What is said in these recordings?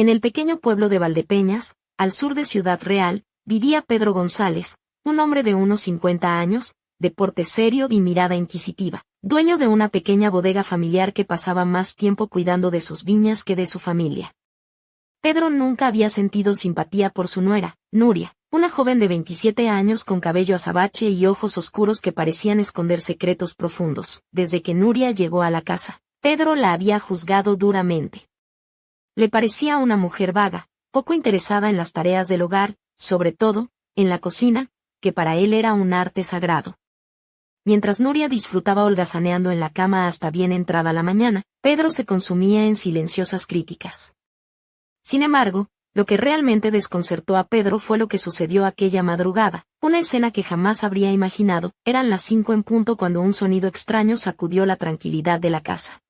En el pequeño pueblo de Valdepeñas, al sur de Ciudad Real, vivía Pedro González, un hombre de unos 50 años, de porte serio y mirada inquisitiva, dueño de una pequeña bodega familiar que pasaba más tiempo cuidando de sus viñas que de su familia. Pedro nunca había sentido simpatía por su nuera, Nuria, una joven de 27 años con cabello azabache y ojos oscuros que parecían esconder secretos profundos. Desde que Nuria llegó a la casa, Pedro la había juzgado duramente. Le parecía una mujer vaga, poco interesada en las tareas del hogar, sobre todo, en la cocina, que para él era un arte sagrado. Mientras Nuria disfrutaba holgazaneando en la cama hasta bien entrada la mañana, Pedro se consumía en silenciosas críticas. Sin embargo, lo que realmente desconcertó a Pedro fue lo que sucedió aquella madrugada, una escena que jamás habría imaginado. Eran las 5 en punto cuando un sonido extraño sacudió la tranquilidad de la casa.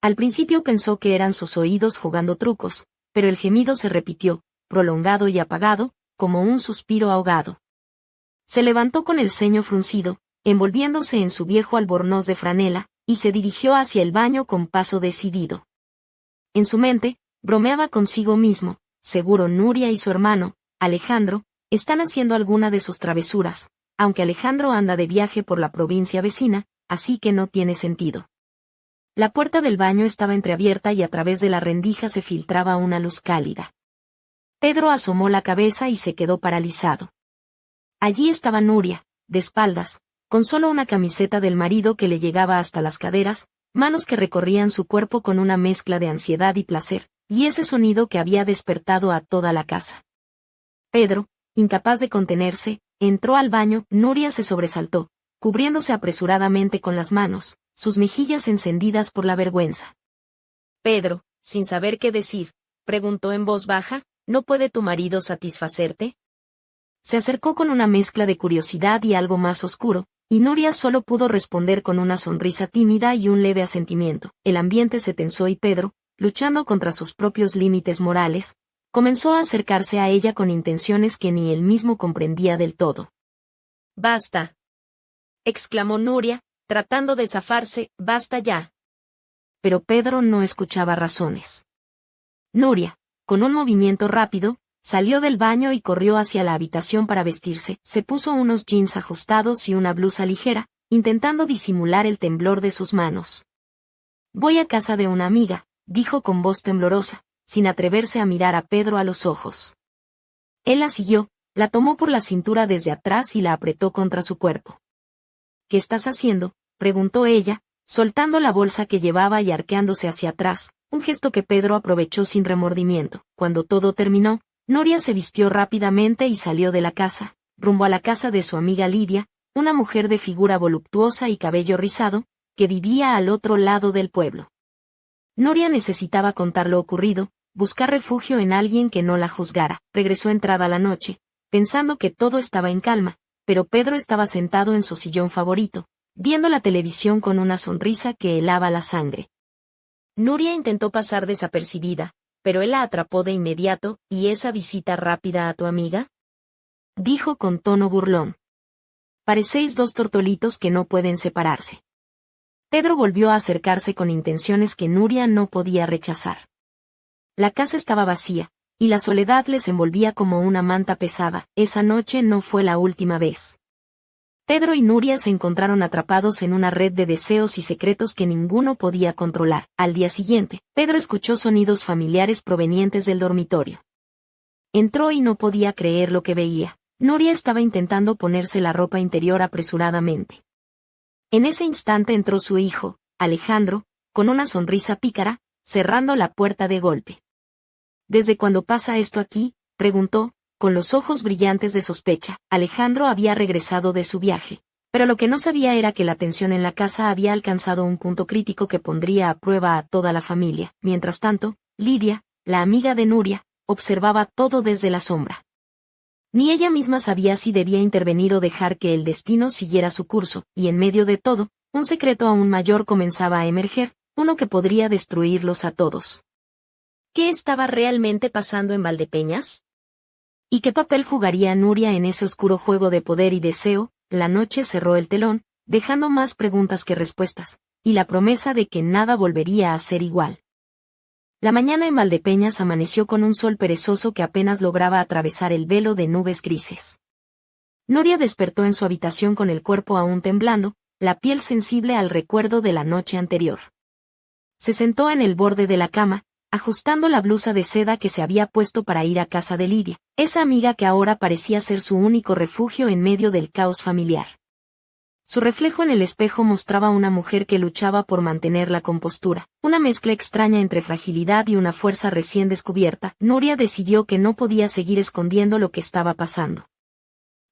Al principio pensó que eran sus oídos jugando trucos, pero el gemido se repitió, prolongado y apagado, como un suspiro ahogado. Se levantó con el ceño fruncido, envolviéndose en su viejo albornoz de franela, y se dirigió hacia el baño con paso decidido. En su mente, bromeaba consigo mismo: seguro Nuria y su hermano, Alejandro, están haciendo alguna de sus travesuras, aunque Alejandro anda de viaje por la provincia vecina, así que no tiene sentido. La puerta del baño estaba entreabierta y a través de la rendija se filtraba una luz cálida. Pedro asomó la cabeza y se quedó paralizado. Allí estaba Nuria, de espaldas, con solo una camiseta del marido que le llegaba hasta las caderas, manos que recorrían su cuerpo con una mezcla de ansiedad y placer, y ese sonido que había despertado a toda la casa. Pedro, incapaz de contenerse, entró al baño. Nuria se sobresaltó, cubriéndose apresuradamente con las manos, sus mejillas encendidas por la vergüenza. Pedro, sin saber qué decir, preguntó en voz baja: ¿no puede tu marido satisfacerte? Se acercó con una mezcla de curiosidad y algo más oscuro, y Nuria solo pudo responder con una sonrisa tímida y un leve asentimiento. El ambiente se tensó y Pedro, luchando contra sus propios límites morales, comenzó a acercarse a ella con intenciones que ni él mismo comprendía del todo. «¡Basta!», exclamó Nuria, tratando de zafarse. «¡Basta ya!». Pero Pedro no escuchaba razones. Nuria, con un movimiento rápido, salió del baño y corrió hacia la habitación para vestirse. Se puso unos jeans ajustados y una blusa ligera, intentando disimular el temblor de sus manos. «Voy a casa de una amiga», dijo con voz temblorosa, sin atreverse a mirar a Pedro a los ojos. Él la siguió, la tomó por la cintura desde atrás y la apretó contra su cuerpo. «¿Qué estás haciendo?», preguntó ella, soltando la bolsa que llevaba y arqueándose hacia atrás, un gesto que Pedro aprovechó sin remordimiento. Cuando todo terminó, Nuria se vistió rápidamente y salió de la casa, rumbo a la casa de su amiga Lidia, una mujer de figura voluptuosa y cabello rizado, que vivía al otro lado del pueblo. Nuria necesitaba contar lo ocurrido, buscar refugio en alguien que no la juzgara. Regresó entrada la noche, pensando que todo estaba en calma, pero Pedro estaba sentado en su sillón favorito, viendo la televisión con una sonrisa que helaba la sangre. Nuria intentó pasar desapercibida, pero él la atrapó de inmediato. «¿Y esa visita rápida a tu amiga?», dijo con tono burlón. «Parecéis dos tortolitos que no pueden separarse». Pedro volvió a acercarse con intenciones que Nuria no podía rechazar. La casa estaba vacía, y la soledad les envolvía como una manta pesada. Esa noche no fue la última vez. Pedro y Nuria se encontraron atrapados en una red de deseos y secretos que ninguno podía controlar. Al día siguiente, Pedro escuchó sonidos familiares provenientes del dormitorio. Entró y no podía creer lo que veía. Nuria estaba intentando ponerse la ropa interior apresuradamente. En ese instante entró su hijo, Alejandro, con una sonrisa pícara, cerrando la puerta de golpe. «¿Desde cuándo pasa esto aquí?», preguntó, con los ojos brillantes de sospecha. Alejandro había regresado de su viaje, pero lo que no sabía era que la tensión en la casa había alcanzado un punto crítico que pondría a prueba a toda la familia. Mientras tanto, Lidia, la amiga de Nuria, observaba todo desde la sombra. Ni ella misma sabía si debía intervenir o dejar que el destino siguiera su curso, y en medio de todo, un secreto aún mayor comenzaba a emerger, uno que podría destruirlos a todos. ¿Qué estaba realmente pasando en Valdepeñas? ¿Y qué papel jugaría Nuria en ese oscuro juego de poder y deseo? La noche cerró el telón, dejando más preguntas que respuestas, y la promesa de que nada volvería a ser igual. La mañana en Valdepeñas amaneció con un sol perezoso que apenas lograba atravesar el velo de nubes grises. Nuria despertó en su habitación con el cuerpo aún temblando, la piel sensible al recuerdo de la noche anterior. Se sentó en el borde de la cama, ajustando la blusa de seda que se había puesto para ir a casa de Lidia, esa amiga que ahora parecía ser su único refugio en medio del caos familiar. Su reflejo en el espejo mostraba una mujer que luchaba por mantener la compostura, una mezcla extraña entre fragilidad y una fuerza recién descubierta. Nuria decidió que no podía seguir escondiendo lo que estaba pasando.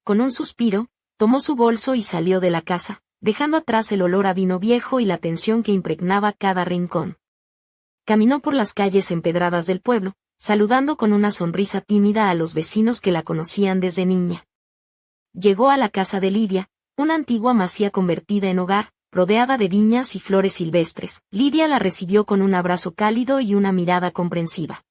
Con un suspiro, tomó su bolso y salió de la casa, dejando atrás el olor a vino viejo y la tensión que impregnaba cada rincón. Caminó por las calles empedradas del pueblo, saludando con una sonrisa tímida a los vecinos que la conocían desde niña. Llegó a la casa de Lidia, una antigua masía convertida en hogar, rodeada de viñas y flores silvestres. Lidia la recibió con un abrazo cálido y una mirada comprensiva.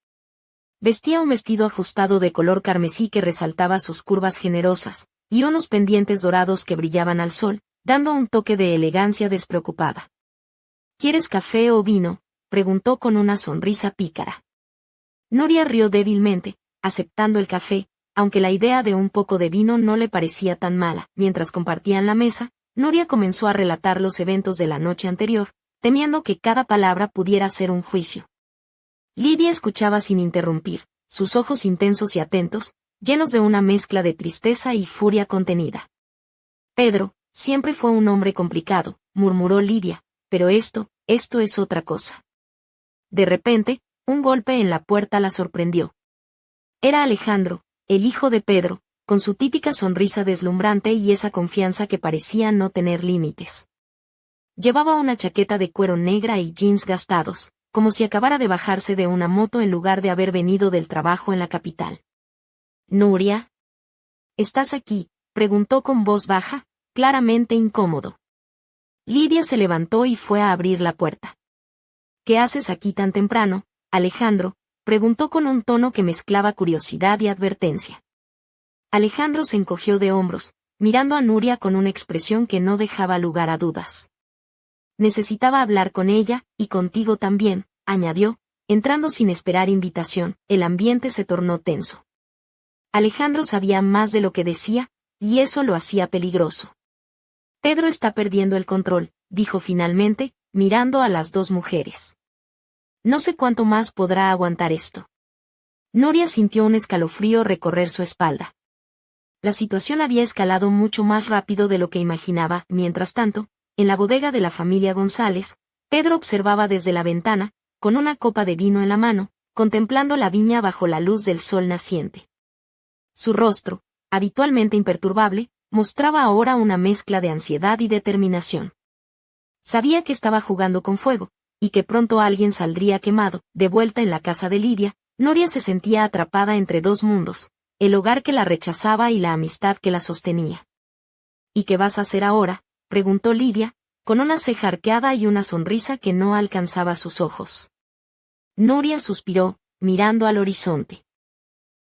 Vestía un vestido ajustado de color carmesí que resaltaba sus curvas generosas, y unos pendientes dorados que brillaban al sol, dando un toque de elegancia despreocupada. ¿Quieres café o vino?, preguntó con una sonrisa pícara. Nuria rió débilmente, aceptando el café, aunque la idea de un poco de vino no le parecía tan mala. Mientras compartían la mesa, Nuria comenzó a relatar los eventos de la noche anterior, temiendo que cada palabra pudiera ser un juicio. Lidia escuchaba sin interrumpir, sus ojos intensos y atentos, llenos de una mezcla de tristeza y furia contenida. Pedro, siempre fue un hombre complicado, murmuró Lidia, pero esto es otra cosa. De repente, un golpe en la puerta la sorprendió. Era Alejandro, el hijo de Pedro, con su típica sonrisa deslumbrante y esa confianza que parecía no tener límites. Llevaba una chaqueta de cuero negra y jeans gastados, como si acabara de bajarse de una moto en lugar de haber venido del trabajo en la capital. «Nuria, ¿estás aquí?», preguntó con voz baja, claramente incómodo. Lidia se levantó y fue a abrir la puerta. «¿Qué haces aquí tan temprano, Alejandro?», preguntó con un tono que mezclaba curiosidad y advertencia. Alejandro se encogió de hombros, mirando a Nuria con una expresión que no dejaba lugar a dudas. «Necesitaba hablar con ella, y contigo también», añadió, entrando sin esperar invitación. El ambiente se tornó tenso. Alejandro sabía más de lo que decía, y eso lo hacía peligroso. «Pedro está perdiendo el control», dijo finalmente, mirando a las dos mujeres. «No sé cuánto más podrá aguantar esto». Nuria sintió un escalofrío recorrer su espalda. La situación había escalado mucho más rápido de lo que imaginaba. Mientras tanto, en la bodega de la familia González, Pedro observaba desde la ventana, con una copa de vino en la mano, contemplando la viña bajo la luz del sol naciente. Su rostro, habitualmente imperturbable, mostraba ahora una mezcla de ansiedad y determinación. Sabía que estaba jugando con fuego, y que pronto alguien saldría quemado. De vuelta en la casa de Lidia, Nuria se sentía atrapada entre dos mundos, el hogar que la rechazaba y la amistad que la sostenía. «¿Y qué vas a hacer ahora?», preguntó Lidia, con una ceja arqueada y una sonrisa que no alcanzaba sus ojos. Nuria suspiró, mirando al horizonte.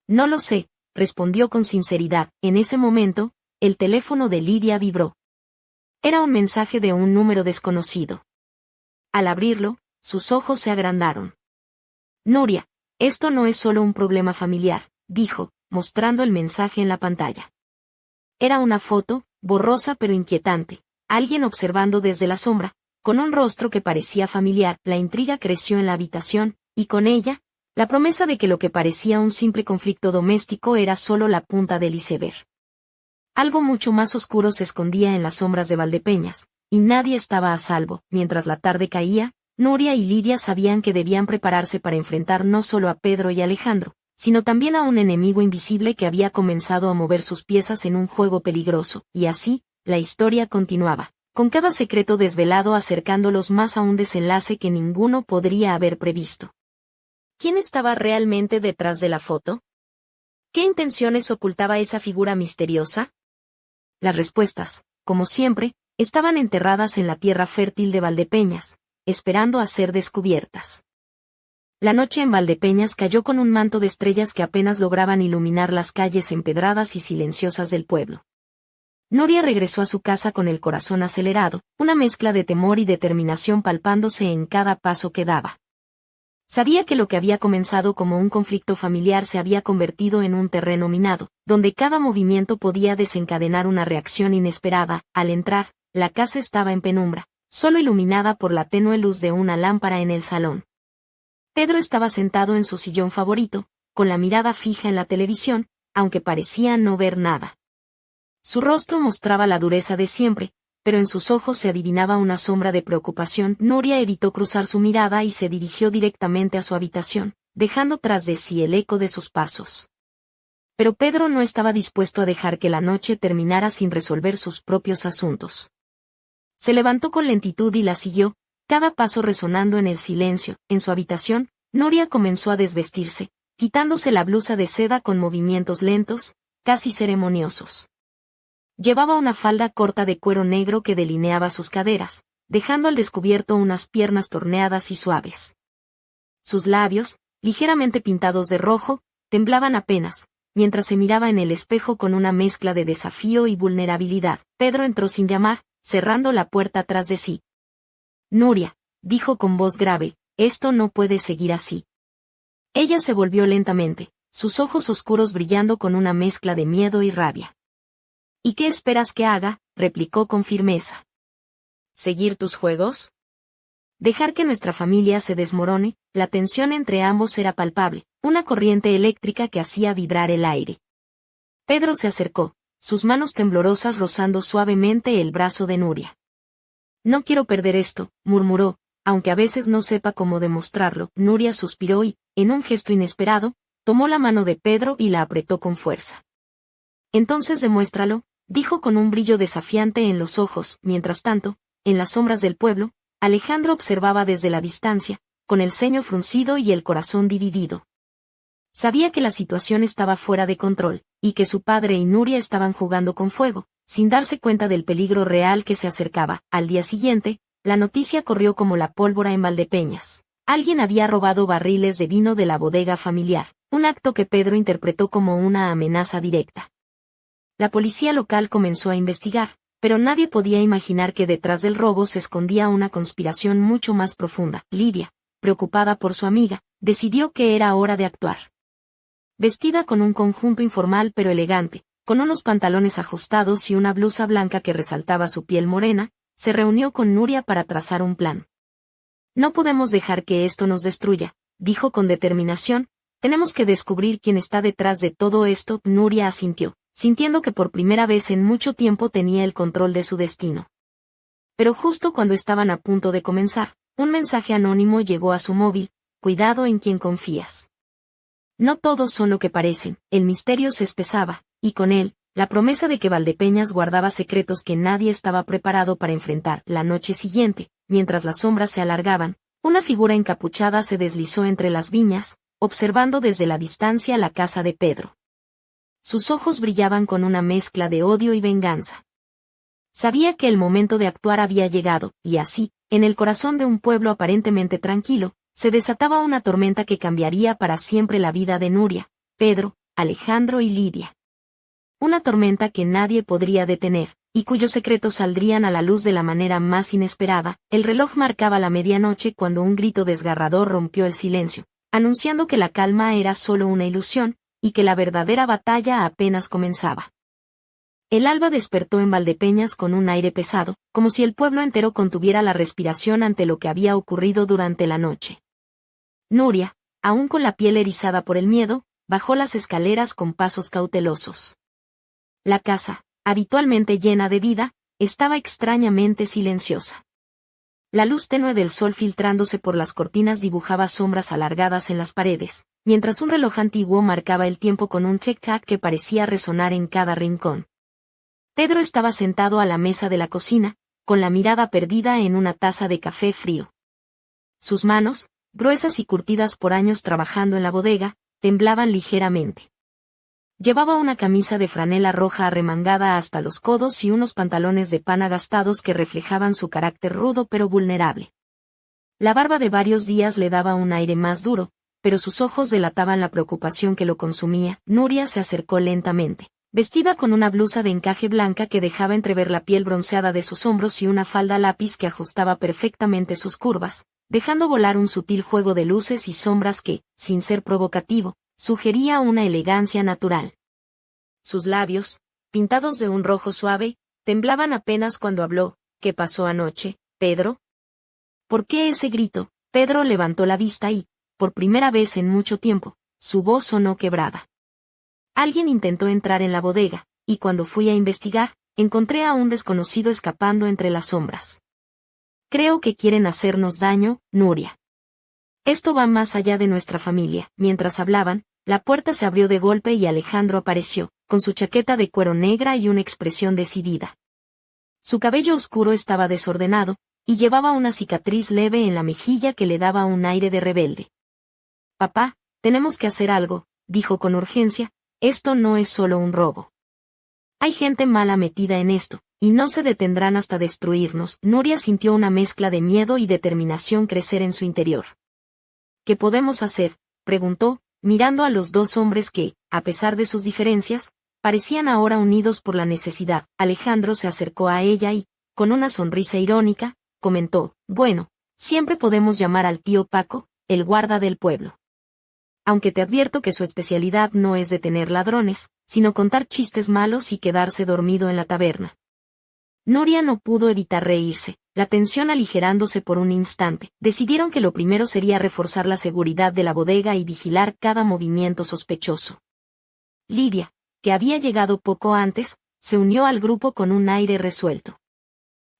«No lo sé», respondió con sinceridad. En ese momento, el teléfono de Lidia vibró. Era un mensaje de un número desconocido. Al abrirlo, sus ojos se agrandaron. «Nuria, esto no es solo un problema familiar», dijo, mostrando el mensaje en la pantalla. Era una foto, borrosa pero inquietante, alguien observando desde la sombra, con un rostro que parecía familiar. La intriga creció en la habitación, y con ella, la promesa de que lo que parecía un simple conflicto doméstico era solo la punta del iceberg. Algo mucho más oscuro se escondía en las sombras de Valdepeñas, y nadie estaba a salvo. Mientras la tarde caía, Nuria y Lidia sabían que debían prepararse para enfrentar no solo a Pedro y Alejandro, sino también a un enemigo invisible que había comenzado a mover sus piezas en un juego peligroso. Y así, la historia continuaba, con cada secreto desvelado acercándolos más a un desenlace que ninguno podría haber previsto. ¿Quién estaba realmente detrás de la foto? ¿Qué intenciones ocultaba esa figura misteriosa? Las respuestas, como siempre, estaban enterradas en la tierra fértil de Valdepeñas, esperando a ser descubiertas. La noche en Valdepeñas cayó con un manto de estrellas que apenas lograban iluminar las calles empedradas y silenciosas del pueblo. Nuria regresó a su casa con el corazón acelerado, una mezcla de temor y determinación palpándose en cada paso que daba. Sabía que lo que había comenzado como un conflicto familiar se había convertido en un terreno minado, donde cada movimiento podía desencadenar una reacción inesperada. Al entrar, la casa estaba en penumbra, solo iluminada por la tenue luz de una lámpara en el salón. Pedro estaba sentado en su sillón favorito, con la mirada fija en la televisión, aunque parecía no ver nada. Su rostro mostraba la dureza de siempre, pero en sus ojos se adivinaba una sombra de preocupación. Nuria evitó cruzar su mirada y se dirigió directamente a su habitación, dejando tras de sí el eco de sus pasos. Pero Pedro no estaba dispuesto a dejar que la noche terminara sin resolver sus propios asuntos. Se levantó con lentitud y la siguió, cada paso resonando en el silencio. En su habitación, Nuria comenzó a desvestirse, quitándose la blusa de seda con movimientos lentos, casi ceremoniosos. Llevaba una falda corta de cuero negro que delineaba sus caderas, dejando al descubierto unas piernas torneadas y suaves. Sus labios, ligeramente pintados de rojo, temblaban apenas, mientras se miraba en el espejo con una mezcla de desafío y vulnerabilidad. Pedro entró sin llamar, cerrando la puerta tras de sí. «Nuria», dijo con voz grave, «esto no puede seguir así». Ella se volvió lentamente, sus ojos oscuros brillando con una mezcla de miedo y rabia. «¿Y qué esperas que haga?», replicó con firmeza. «¿Seguir tus juegos?». «Dejar que nuestra familia se desmorone». La tensión entre ambos era palpable, una corriente eléctrica que hacía vibrar el aire. Pedro se acercó, sus manos temblorosas rozando suavemente el brazo de Nuria. «No quiero perder esto», murmuró, aunque a veces no sepa cómo demostrarlo. Nuria suspiró y, en un gesto inesperado, tomó la mano de Pedro y la apretó con fuerza. «Entonces demuéstralo», dijo con un brillo desafiante en los ojos. Mientras tanto, en las sombras del pueblo, Alejandro observaba desde la distancia, con el ceño fruncido y el corazón dividido. Sabía que la situación estaba fuera de control, y que su padre y Nuria estaban jugando con fuego, sin darse cuenta del peligro real que se acercaba. Al día siguiente, la noticia corrió como la pólvora en Valdepeñas. Alguien había robado barriles de vino de la bodega familiar, un acto que Pedro interpretó como una amenaza directa. La policía local comenzó a investigar, pero nadie podía imaginar que detrás del robo se escondía una conspiración mucho más profunda. Lidia, preocupada por su amiga, decidió que era hora de actuar. Vestida con un conjunto informal pero elegante, con unos pantalones ajustados y una blusa blanca que resaltaba su piel morena, se reunió con Nuria para trazar un plan. «No podemos dejar que esto nos destruya», dijo con determinación, «tenemos que descubrir quién está detrás de todo esto». Nuria asintió, sintiendo que por primera vez en mucho tiempo tenía el control de su destino. Pero justo cuando estaban a punto de comenzar, un mensaje anónimo llegó a su móvil: «Cuidado en quien confías». No todos son lo que parecen. El misterio se espesaba, y con él, la promesa de que Valdepeñas guardaba secretos que nadie estaba preparado para enfrentar. La noche siguiente, mientras las sombras se alargaban, una figura encapuchada se deslizó entre las viñas, observando desde la distancia la casa de Pedro. Sus ojos brillaban con una mezcla de odio y venganza. Sabía que el momento de actuar había llegado, y así, en el corazón de un pueblo aparentemente tranquilo, se desataba una tormenta que cambiaría para siempre la vida de Nuria, Pedro, Alejandro y Lidia. Una tormenta que nadie podría detener, y cuyos secretos saldrían a la luz de la manera más inesperada. El reloj marcaba la medianoche cuando un grito desgarrador rompió el silencio, anunciando que la calma era solo una ilusión, y que la verdadera batalla apenas comenzaba. El alba despertó en Valdepeñas con un aire pesado, como si el pueblo entero contuviera la respiración ante lo que había ocurrido durante la noche. Nuria, aún con la piel erizada por el miedo, bajó las escaleras con pasos cautelosos. La casa, habitualmente llena de vida, estaba extrañamente silenciosa. La luz tenue del sol filtrándose por las cortinas dibujaba sombras alargadas en las paredes, mientras un reloj antiguo marcaba el tiempo con un tic-tac que parecía resonar en cada rincón. Pedro estaba sentado a la mesa de la cocina, con la mirada perdida en una taza de café frío. Sus manos, gruesas y curtidas por años trabajando en la bodega, temblaban ligeramente. Llevaba una camisa de franela roja arremangada hasta los codos y unos pantalones de pana gastados que reflejaban su carácter rudo pero vulnerable. La barba de varios días le daba un aire más duro, pero sus ojos delataban la preocupación que lo consumía. Nuria se acercó lentamente, vestida con una blusa de encaje blanca que dejaba entrever la piel bronceada de sus hombros y una falda lápiz que ajustaba perfectamente sus curvas. dejando volar un sutil juego de luces y sombras que, sin ser provocativo, sugería una elegancia natural. Sus labios, pintados de un rojo suave, temblaban apenas cuando habló. ¿Qué pasó anoche, Pedro? ¿Por qué ese grito? Pedro levantó la vista y, por primera vez en mucho tiempo, su voz sonó quebrada. Alguien intentó entrar en la bodega, y cuando fui a investigar, encontré a un desconocido escapando entre las sombras. Creo que quieren hacernos daño, Nuria. Esto va más allá de nuestra familia. Mientras hablaban, la puerta se abrió de golpe y Alejandro apareció, con su chaqueta de cuero negra y una expresión decidida. Su cabello oscuro estaba desordenado, y llevaba una cicatriz leve en la mejilla que le daba un aire de rebelde. Papá, tenemos que hacer algo, dijo con urgencia, esto no es solo un robo. Hay gente mala metida en esto, y no se detendrán hasta destruirnos. Nuria sintió una mezcla de miedo y determinación crecer en su interior. ¿Qué podemos hacer?, preguntó, mirando a los dos hombres que, a pesar de sus diferencias, parecían ahora unidos por la necesidad. Alejandro se acercó a ella y, con una sonrisa irónica, comentó, bueno, siempre podemos llamar al tío Paco, el guarda del pueblo. Aunque te advierto que su especialidad no es detener ladrones, sino contar chistes malos y quedarse dormido en la taberna. Nuria no pudo evitar reírse, la tensión aligerándose por un instante. Decidieron que lo primero sería reforzar la seguridad de la bodega y vigilar cada movimiento sospechoso. Lidia, que había llegado poco antes, se unió al grupo con un aire resuelto.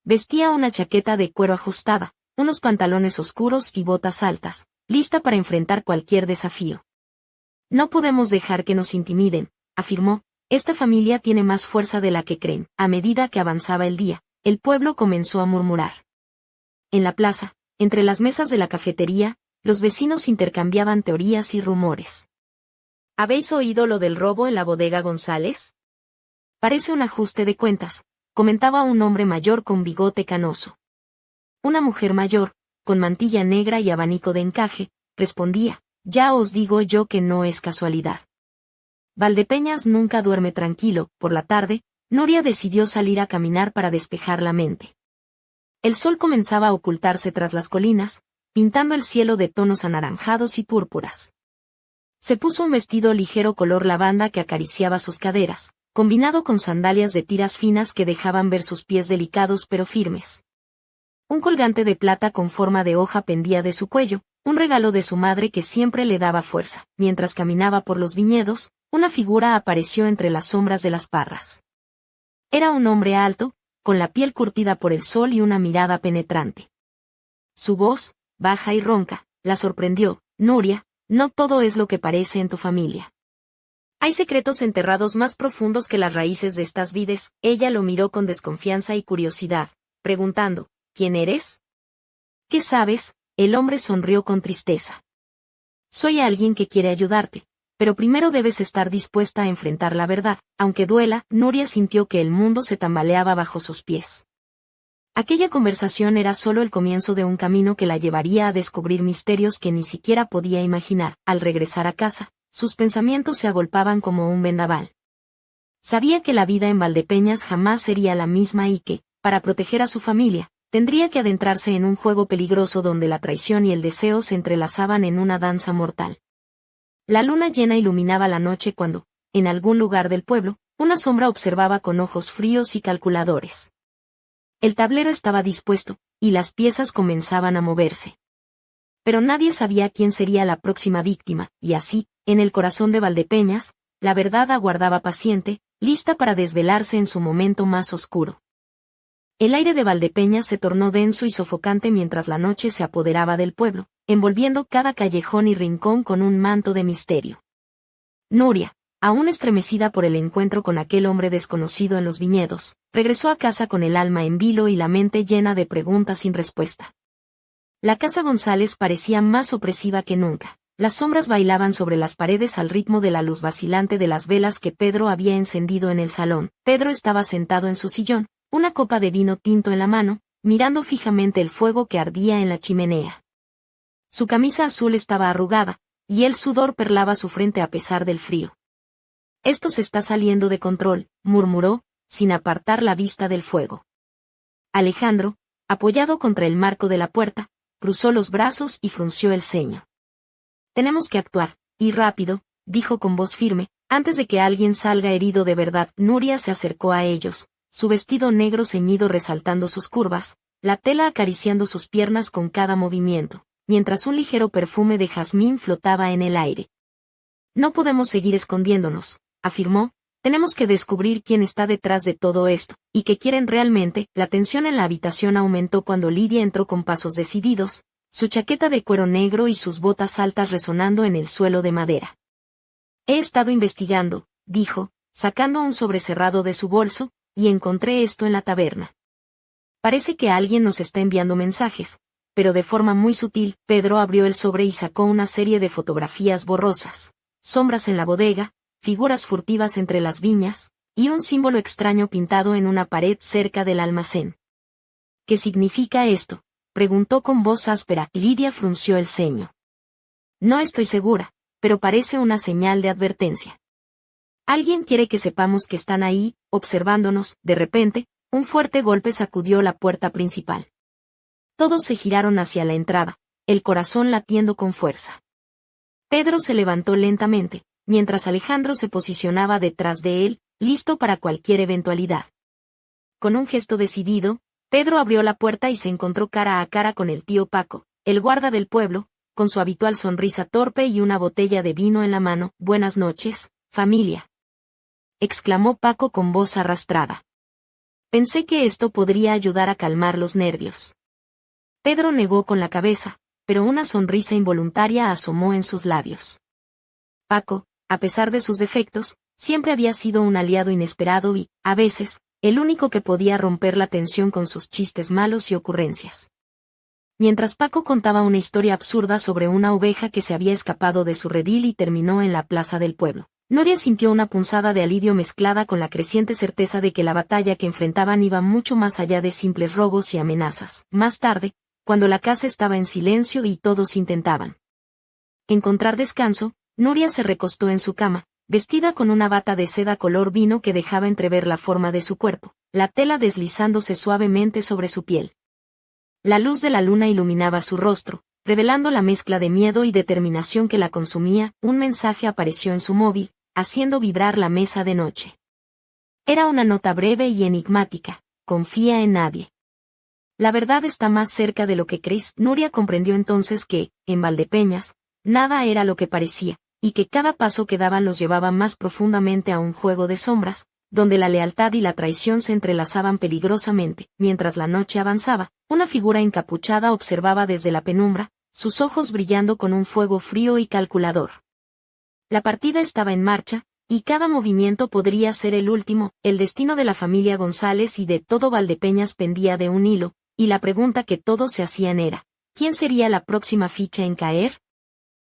Vestía una chaqueta de cuero ajustada, unos pantalones oscuros y botas altas, lista para enfrentar cualquier desafío. No podemos dejar que nos intimiden, afirmó, esta familia tiene más fuerza de la que creen. A medida que avanzaba el día, el pueblo comenzó a murmurar. En la plaza, entre las mesas de la cafetería, los vecinos intercambiaban teorías y rumores. ¿Habéis oído lo del robo en la bodega González? Parece un ajuste de cuentas, comentaba un hombre mayor con bigote canoso. Una mujer mayor, con mantilla negra y abanico de encaje, respondía, ya os digo yo que no es casualidad. Valdepeñas nunca duerme tranquilo. Por la tarde, Nuria decidió salir a caminar para despejar la mente. El sol comenzaba a ocultarse tras las colinas, pintando el cielo de tonos anaranjados y púrpuras. Se puso un vestido ligero color lavanda que acariciaba sus caderas, combinado con sandalias de tiras finas que dejaban ver sus pies delicados pero firmes. Un colgante de plata con forma de hoja pendía de su cuello, un regalo de su madre que siempre le daba fuerza. Mientras caminaba por los viñedos, una figura apareció entre las sombras de las parras. Era un hombre alto, con la piel curtida por el sol y una mirada penetrante. Su voz, baja y ronca, la sorprendió. Nuria, no todo es lo que parece en tu familia. Hay secretos enterrados más profundos que las raíces de estas vides. Ella lo miró con desconfianza y curiosidad, preguntando, ¿quién eres? ¿Qué sabes? El hombre sonrió con tristeza. Soy alguien que quiere ayudarte, pero primero debes estar dispuesta a enfrentar la verdad. Aunque duela, Nuria sintió que el mundo se tambaleaba bajo sus pies. Aquella conversación era solo el comienzo de un camino que la llevaría a descubrir misterios que ni siquiera podía imaginar. Al regresar a casa, sus pensamientos se agolpaban como un vendaval. Sabía que la vida en Valdepeñas jamás sería la misma y que, para proteger a su familia, tendría que adentrarse en un juego peligroso donde la traición y el deseo se entrelazaban en una danza mortal. La luna llena iluminaba la noche cuando, en algún lugar del pueblo, una sombra observaba con ojos fríos y calculadores. El tablero estaba dispuesto, y las piezas comenzaban a moverse. Pero nadie sabía quién sería la próxima víctima, y así, en el corazón de Valdepeñas, la verdad aguardaba paciente, lista para desvelarse en su momento más oscuro. El aire de Valdepeñas se tornó denso y sofocante mientras la noche se apoderaba del pueblo, envolviendo cada callejón y rincón con un manto de misterio. Nuria, aún estremecida por el encuentro con aquel hombre desconocido en los viñedos, regresó a casa con el alma en vilo y la mente llena de preguntas sin respuesta. La casa González parecía más opresiva que nunca. Las sombras bailaban sobre las paredes al ritmo de la luz vacilante de las velas que Pedro había encendido en el salón. Pedro estaba sentado en su sillón, una copa de vino tinto en la mano, mirando fijamente el fuego que ardía en la chimenea. Su camisa azul estaba arrugada, y el sudor perlaba su frente a pesar del frío. Esto se está saliendo de control, murmuró, sin apartar la vista del fuego. Alejandro, apoyado contra el marco de la puerta, cruzó los brazos y frunció el ceño. Tenemos que actuar, y rápido, dijo con voz firme, antes de que alguien salga herido de verdad. Nuria se acercó a ellos, su vestido negro ceñido resaltando sus curvas, la tela acariciando sus piernas con cada movimiento, mientras un ligero perfume de jazmín flotaba en el aire. No podemos seguir escondiéndonos, afirmó, tenemos que descubrir quién está detrás de todo esto, y qué quieren realmente. La tensión en la habitación aumentó cuando Lidia entró con pasos decididos, su chaqueta de cuero negro y sus botas altas resonando en el suelo de madera. He estado investigando, dijo, sacando un sobre cerrado de su bolso, y encontré esto en la taberna. Parece que alguien nos está enviando mensajes, pero de forma muy sutil. Pedro abrió el sobre y sacó una serie de fotografías borrosas, sombras en la bodega, figuras furtivas entre las viñas, y un símbolo extraño pintado en una pared cerca del almacén. ¿Qué significa esto?, preguntó con voz áspera. Lidia frunció el ceño. No estoy segura, pero parece una señal de advertencia. Alguien quiere que sepamos que están ahí, observándonos. De repente, un fuerte golpe sacudió la puerta principal. Todos se giraron hacia la entrada, el corazón latiendo con fuerza. Pedro se levantó lentamente, mientras Alejandro se posicionaba detrás de él, listo para cualquier eventualidad. Con un gesto decidido, Pedro abrió la puerta y se encontró cara a cara con el tío Paco, el guarda del pueblo, con su habitual sonrisa torpe y una botella de vino en la mano. Buenas noches, familia, exclamó Paco con voz arrastrada. Pensé que esto podría ayudar a calmar los nervios. Pedro negó con la cabeza, pero una sonrisa involuntaria asomó en sus labios. Paco, a pesar de sus defectos, siempre había sido un aliado inesperado y, a veces, el único que podía romper la tensión con sus chistes malos y ocurrencias. Mientras Paco contaba una historia absurda sobre una oveja que se había escapado de su redil y terminó en la plaza del pueblo, Nuria sintió una punzada de alivio mezclada con la creciente certeza de que la batalla que enfrentaban iba mucho más allá de simples robos y amenazas. Más tarde, cuando la casa estaba en silencio y todos intentaban encontrar descanso, Nuria se recostó en su cama, vestida con una bata de seda color vino que dejaba entrever la forma de su cuerpo, la tela deslizándose suavemente sobre su piel. La luz de la luna iluminaba su rostro, revelando la mezcla de miedo y determinación que la consumía. Un mensaje apareció en su móvil, haciendo vibrar la mesa de noche. Era una nota breve y enigmática: confía en nadie. La verdad está más cerca de lo que crees. Nuria comprendió entonces que, en Valdepeñas, nada era lo que parecía, y que cada paso que daban los llevaba más profundamente a un juego de sombras, donde la lealtad y la traición se entrelazaban peligrosamente. Mientras la noche avanzaba, una figura encapuchada observaba desde la penumbra, sus ojos brillando con un fuego frío y calculador. La partida estaba en marcha, y cada movimiento podría ser el último. El destino de la familia González y de todo Valdepeñas pendía de un hilo, y la pregunta que todos se hacían era: ¿quién sería la próxima ficha en caer?